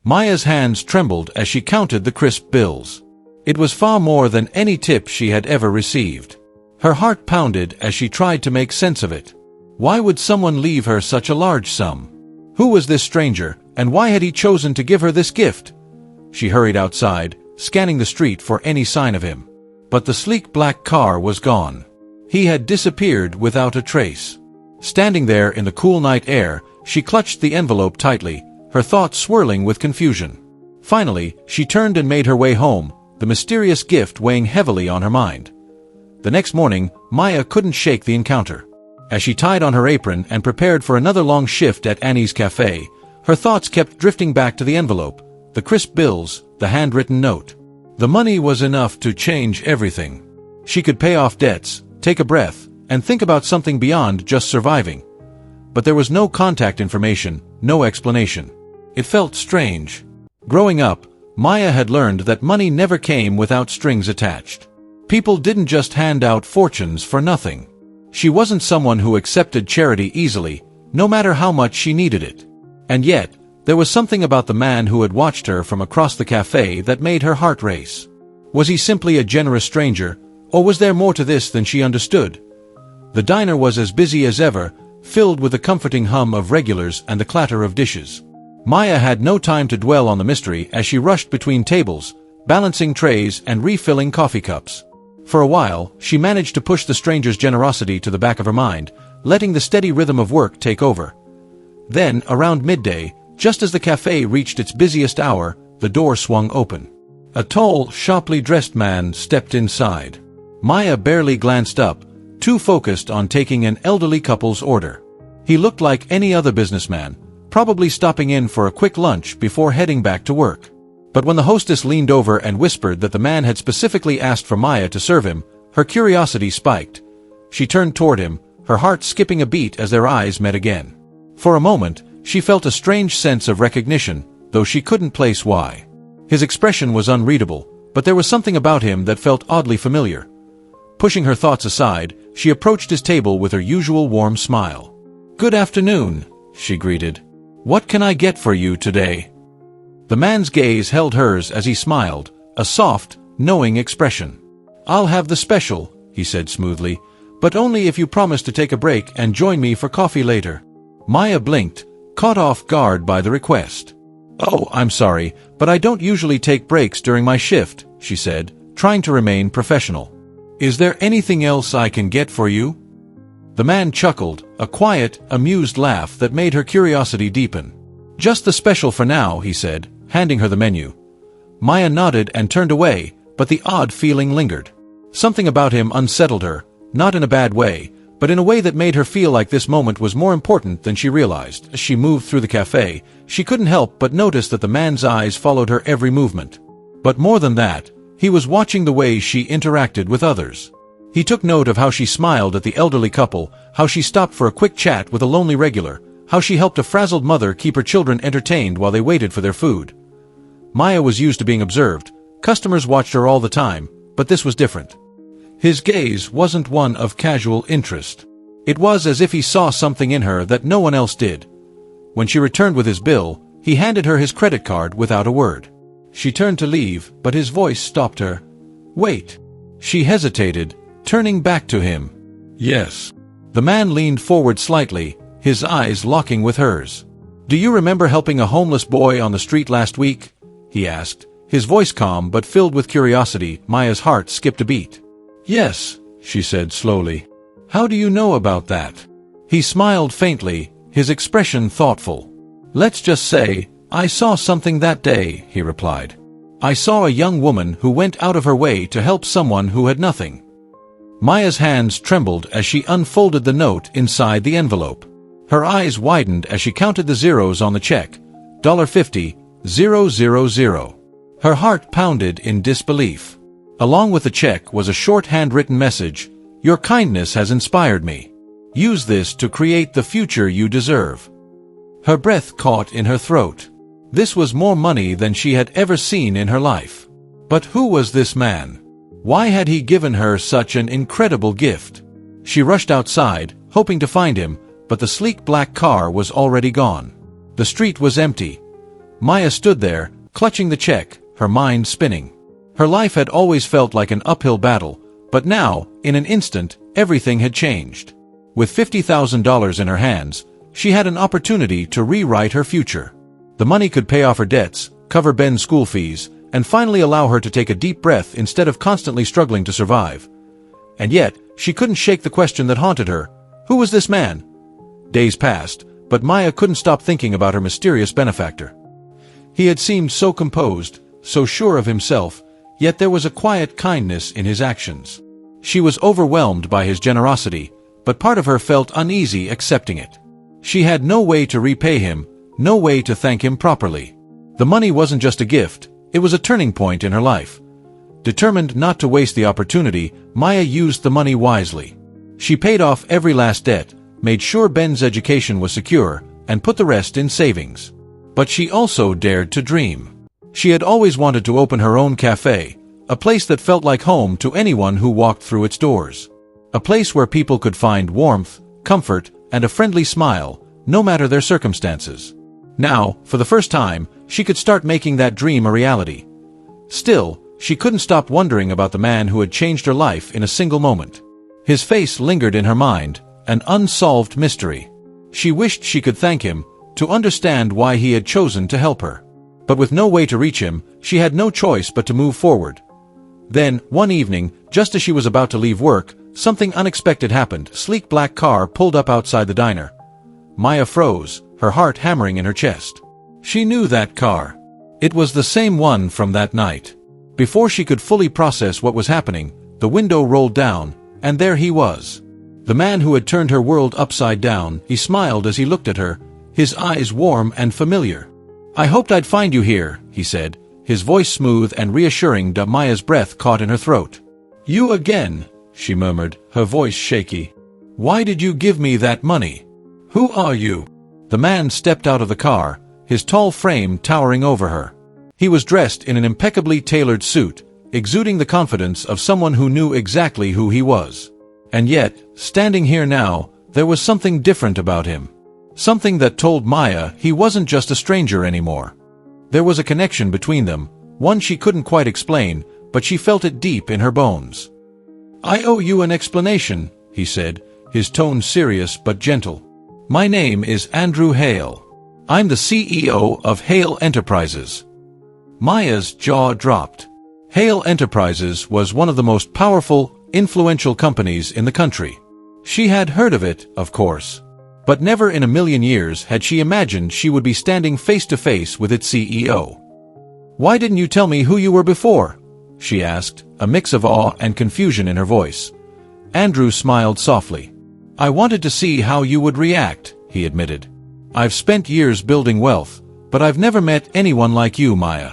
Maya's hands trembled as she counted the crisp bills. It was far more than any tip she had ever received. Her heart pounded as she tried to make sense of it. Why would someone leave her such a large sum? Who was this stranger, and why had he chosen to give her this gift? She hurried outside, scanning the street for any sign of him. But the sleek black car was gone. He had disappeared without a trace. Standing there in the cool night air, she clutched the envelope tightly, her thoughts swirling with confusion. Finally, she turned and made her way home, the mysterious gift weighing heavily on her mind. The next morning, Maya couldn't shake the encounter. As she tied on her apron and prepared for another long shift at Annie's cafe, her thoughts kept drifting back to the envelope, the crisp bills, the handwritten note. The money was enough to change everything. She could pay off debts, take a breath, and think about something beyond just surviving. But there was no contact information, no explanation. It felt strange. Growing up, Maya had learned that money never came without strings attached. People didn't just hand out fortunes for nothing. She wasn't someone who accepted charity easily, no matter how much she needed it. And yet, there was something about the man who had watched her from across the cafe that made her heart race. Was he simply a generous stranger, or was there more to this than she understood? The diner was as busy as ever, filled with the comforting hum of regulars and the clatter of dishes. Maya had no time to dwell on the mystery as she rushed between tables, balancing trays and refilling coffee cups. For a while, she managed to push the stranger's generosity to the back of her mind, letting the steady rhythm of work take over. Then, around midday, just as the cafe reached its busiest hour, the door swung open. A tall, sharply dressed man stepped inside. Maya barely glanced up, too focused on taking an elderly couple's order. He looked like any other businessman, probably stopping in for a quick lunch before heading back to work. But when the hostess leaned over and whispered that the man had specifically asked for Maya to serve him, her curiosity spiked. She turned toward him, her heart skipping a beat as their eyes met again. For a moment, she felt a strange sense of recognition, though she couldn't place why. His expression was unreadable, but there was something about him that felt oddly familiar. Pushing her thoughts aside, she approached his table with her usual warm smile. "Good afternoon," she greeted. "What can I get for you today?" The man's gaze held hers as he smiled, a soft, knowing expression. "I'll have the special," he said smoothly, "but only if you promise to take a break and join me for coffee later." Maya blinked, caught off guard by the request. "Oh, I'm sorry, but I don't usually take breaks during my shift," she said, trying to remain professional. "Is there anything else I can get for you?" The man chuckled, a quiet, amused laugh that made her curiosity deepen. "Just the special for now," he said, handing her the menu. Maya nodded and turned away, but the odd feeling lingered. Something about him unsettled her, not in a bad way, but in a way that made her feel like this moment was more important than she realized. As she moved through the cafe, she couldn't help but notice that the man's eyes followed her every movement. But more than that, he was watching the way she interacted with others. He took note of how she smiled at the elderly couple, how she stopped for a quick chat with a lonely regular, how she helped a frazzled mother keep her children entertained while they waited for their food. Maya was used to being observed. Customers watched her all the time, but this was different. His gaze wasn't one of casual interest. It was as if he saw something in her that no one else did. When she returned with his bill, he handed her his credit card without a word. She turned to leave, but his voice stopped her. "Wait." She hesitated, turning back to him. "Yes." The man leaned forward slightly, his eyes locking with hers. "Do you remember helping a homeless boy on the street last week?" he asked, his voice calm but filled with curiosity. Maya's heart skipped a beat. "Yes," she said slowly. "How do you know about that?" He smiled faintly, his expression thoughtful. "Let's just say, I saw something that day," he replied. "I saw a young woman who went out of her way to help someone who had nothing." Maya's hands trembled as she unfolded the note inside the envelope. Her eyes widened as she counted the zeros on the check. $50, 000. Her heart pounded in disbelief. Along with the check was a short handwritten message. "Your kindness has inspired me. Use this to create the future you deserve." Her breath caught in her throat. This was more money than she had ever seen in her life. But who was this man? Why had he given her such an incredible gift? She rushed outside, hoping to find him, but the sleek black car was already gone. The street was empty. Maya stood there, clutching the check, her mind spinning. Her life had always felt like an uphill battle, but now, in an instant, everything had changed. With $50,000 in her hands, she had an opportunity to rewrite her future. The money could pay off her debts, cover Ben's school fees, and finally allow her to take a deep breath instead of constantly struggling to survive. And yet, she couldn't shake the question that haunted her. Who was this man? Days passed, but Maya couldn't stop thinking about her mysterious benefactor. He had seemed so composed, so sure of himself, yet there was a quiet kindness in his actions. She was overwhelmed by his generosity, but part of her felt uneasy accepting it. She had no way to repay him, no way to thank him properly. The money wasn't just a gift, it was a turning point in her life. Determined not to waste the opportunity, Maya used the money wisely. She paid off every last debt, made sure Ben's education was secure, and put the rest in savings. But she also dared to dream. She had always wanted to open her own cafe, a place that felt like home to anyone who walked through its doors. A place where people could find warmth, comfort, and a friendly smile, no matter their circumstances. Now, for the first time, she could start making that dream a reality. Still, she couldn't stop wondering about the man who had changed her life in a single moment. His face lingered in her mind, an unsolved mystery. She wished she could thank him, to understand why he had chosen to help her. But with no way to reach him, she had no choice but to move forward. Then, one evening, just as she was about to leave work, something unexpected happened. A sleek black car pulled up outside the diner. Maya froze, her heart hammering in her chest. She knew that car. It was the same one from that night. Before she could fully process what was happening, the window rolled down, and there he was. The man who had turned her world upside down. He smiled as he looked at her, his eyes warm and familiar. "I hoped I'd find you here," he said, his voice smooth and reassuring. Maya's breath caught in her throat. "You again," she murmured, her voice shaky. "Why did you give me that money? Who are you?" The man stepped out of the car, his tall frame towering over her. He was dressed in an impeccably tailored suit, exuding the confidence of someone who knew exactly who he was. And yet, standing here now, there was something different about him. Something that told Maya he wasn't just a stranger anymore. There was a connection between them, one she couldn't quite explain, but she felt it deep in her bones. "I owe you an explanation," he said, his tone serious but gentle. "My name is Andrew Hale. I'm the CEO of Hale Enterprises." Maya's jaw dropped. Hale Enterprises was one of the most powerful, influential companies in the country. She had heard of it, of course. But never in a million years had she imagined she would be standing face to face with its CEO. "Why didn't you tell me who you were before?" she asked, a mix of awe and confusion in her voice. Andrew smiled softly. "I wanted to see how you would react," he admitted. "I've spent years building wealth, but I've never met anyone like you, Maya.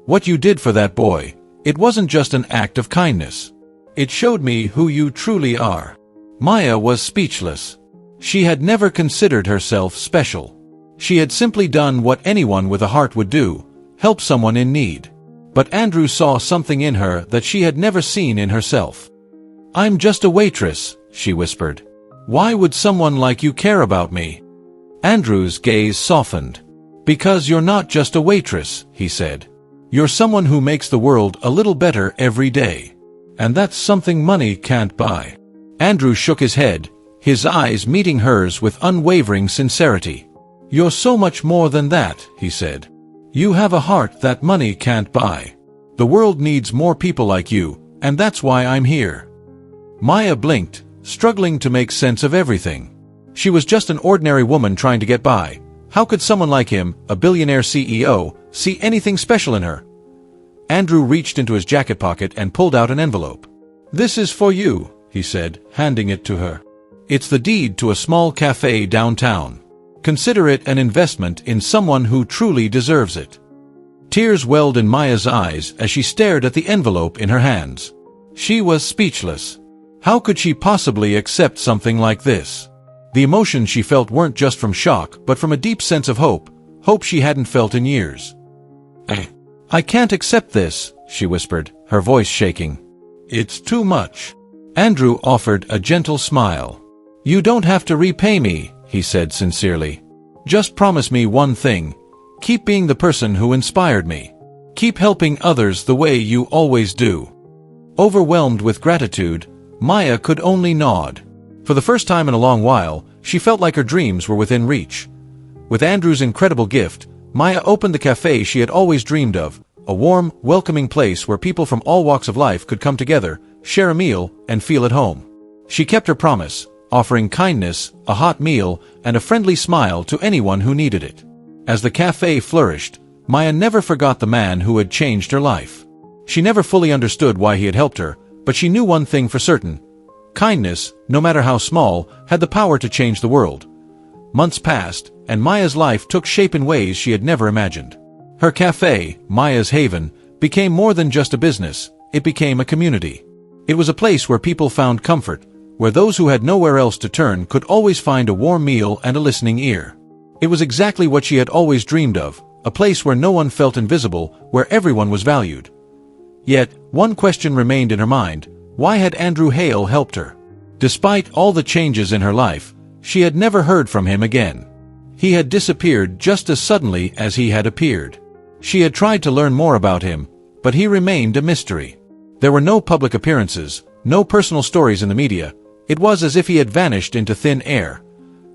What you did for that boy, it wasn't just an act of kindness. It showed me who you truly are." Maya was speechless. She had never considered herself special. She had simply done what anyone with a heart would do, help someone in need. But Andrew saw something in her that she had never seen in herself. "I'm just a waitress," she whispered. "Why would someone like you care about me?" Andrew's gaze softened. "Because you're not just a waitress," he said. "You're someone who makes the world a little better every day. And that's something money can't buy." Andrew shook his head, his eyes meeting hers with unwavering sincerity. "You're so much more than that," he said. "You have a heart that money can't buy. The world needs more people like you, and that's why I'm here." Maya blinked, struggling to make sense of everything. She was just an ordinary woman trying to get by. How could someone like him, a billionaire CEO, see anything special in her? Andrew reached into his jacket pocket and pulled out an envelope. "This is for you," he said, handing it to her. "It's the deed to a small cafe downtown. Consider it an investment in someone who truly deserves it." Tears welled in Maya's eyes as she stared at the envelope in her hands. She was speechless. How could she possibly accept something like this? The emotions she felt weren't just from shock, but from a deep sense of hope, hope she hadn't felt in years. "I can't accept this," she whispered, her voice shaking. "It's too much." Andrew offered a gentle smile. "You don't have to repay me," he said sincerely. "Just promise me one thing. Keep being the person who inspired me. Keep helping others the way you always do." Overwhelmed with gratitude, Maya could only nod. For the first time in a long while, she felt like her dreams were within reach. With Andrew's incredible gift, Maya opened the cafe she had always dreamed of, a warm, welcoming place where people from all walks of life could come together, share a meal, and feel at home. She kept her promise, offering kindness, a hot meal, and a friendly smile to anyone who needed it. As the cafe flourished, Maya never forgot the man who had changed her life. She never fully understood why he had helped her, but she knew one thing for certain. Kindness, no matter how small, had the power to change the world. Months passed, and Maya's life took shape in ways she had never imagined. Her cafe, Maya's Haven, became more than just a business. It became a community. It was a place where people found comfort, where those who had nowhere else to turn could always find a warm meal and a listening ear. It was exactly what she had always dreamed of, a place where no one felt invisible, where everyone was valued. Yet, one question remained in her mind: why had Andrew Hale helped her? Despite all the changes in her life, she had never heard from him again. He had disappeared just as suddenly as he had appeared. She had tried to learn more about him, but he remained a mystery. There were no public appearances, no personal stories in the media. It was as if he had vanished into thin air.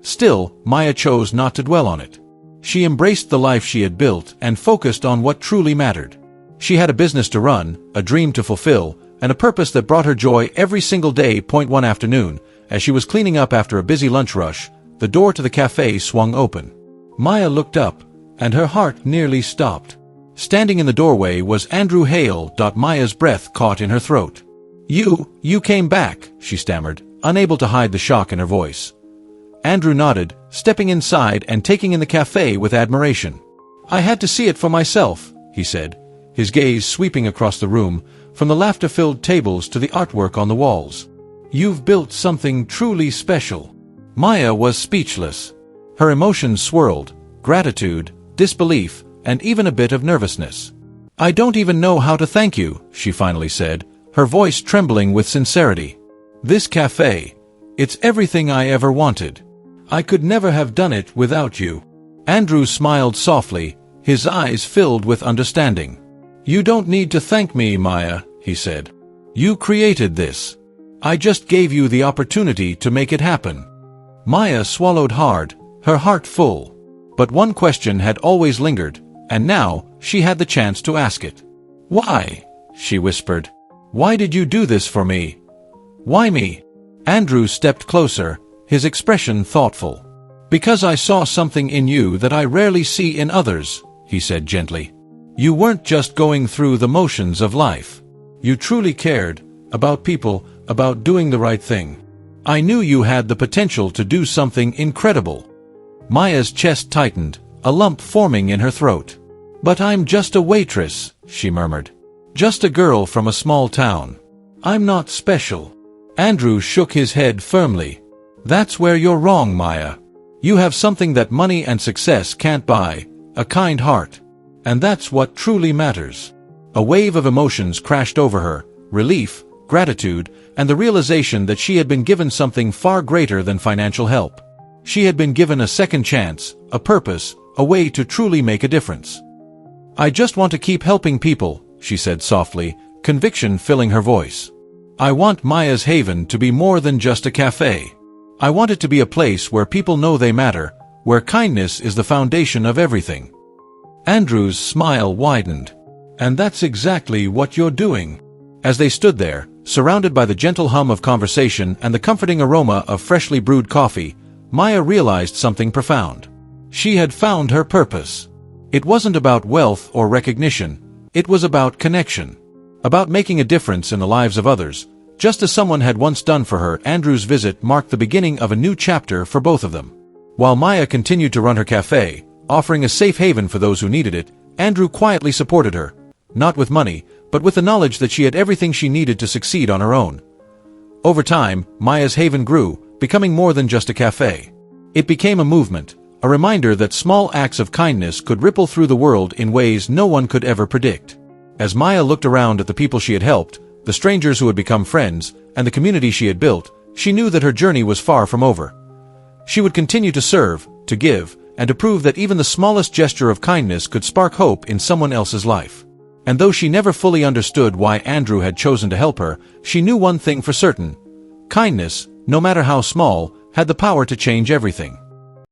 Still, Maya chose not to dwell on it. She embraced the life she had built and focused on what truly mattered. She had a business to run, a dream to fulfill, and a purpose that brought her joy every single day. One afternoon, as she was cleaning up after a busy lunch rush, the door to the cafe swung open. Maya looked up, and her heart nearly stopped. Standing in the doorway was Andrew Hale. Maya's breath caught in her throat. You came back," she stammered, unable to hide the shock in her voice. Andrew nodded, stepping inside and taking in the cafe with admiration. "I had to see it for myself," he said, his gaze sweeping across the room, from the laughter-filled tables to the artwork on the walls. "You've built something truly special." Maya was speechless. Her emotions swirled: gratitude, disbelief, and even a bit of nervousness. "I don't even know how to thank you," she finally said, her voice trembling with sincerity. "This cafe, it's everything I ever wanted. I could never have done it without you." Andrew smiled softly, his eyes filled with understanding. "You don't need to thank me, Maya," he said. "You created this. I just gave you the opportunity to make it happen." Maya swallowed hard, her heart full. But one question had always lingered, and now she had the chance to ask it. "Why?" she whispered. "Why did you do this for me? Why me?" Andrew stepped closer, his expression thoughtful. "Because I saw something in you that I rarely see in others," he said gently. "You weren't just going through the motions of life. You truly cared, about people, about doing the right thing. I knew you had the potential to do something incredible." Maya's chest tightened, a lump forming in her throat. "But I'm just a waitress," she murmured. "Just a girl from a small town. I'm not special." Andrew shook his head firmly. "That's where you're wrong, Maya. You have something that money and success can't buy, a kind heart. And that's what truly matters." A wave of emotions crashed over her: relief, gratitude, and the realization that she had been given something far greater than financial help. She had been given a second chance, a purpose, a way to truly make a difference. "I just want to keep helping people," she said softly, conviction filling her voice. "I want Maya's Haven to be more than just a cafe. I want it to be a place where people know they matter, where kindness is the foundation of everything." Andrew's smile widened. "And that's exactly what you're doing." As they stood there, surrounded by the gentle hum of conversation and the comforting aroma of freshly brewed coffee, Maya realized something profound. She had found her purpose. It wasn't about wealth or recognition. It was about connection. About making a difference in the lives of others, just as someone had once done for her. Andrew's visit marked the beginning of a new chapter for both of them. While Maya continued to run her cafe, offering a safe haven for those who needed it, Andrew quietly supported her, not with money, but with the knowledge that she had everything she needed to succeed on her own. Over time, Maya's Haven grew, becoming more than just a cafe. It became a movement, a reminder that small acts of kindness could ripple through the world in ways no one could ever predict. As Maya looked around at the people she had helped, the strangers who had become friends, and the community she had built, she knew that her journey was far from over. She would continue to serve, to give, and to prove that even the smallest gesture of kindness could spark hope in someone else's life. And though she never fully understood why Andrew had chosen to help her, she knew one thing for certain. Kindness, no matter how small, had the power to change everything.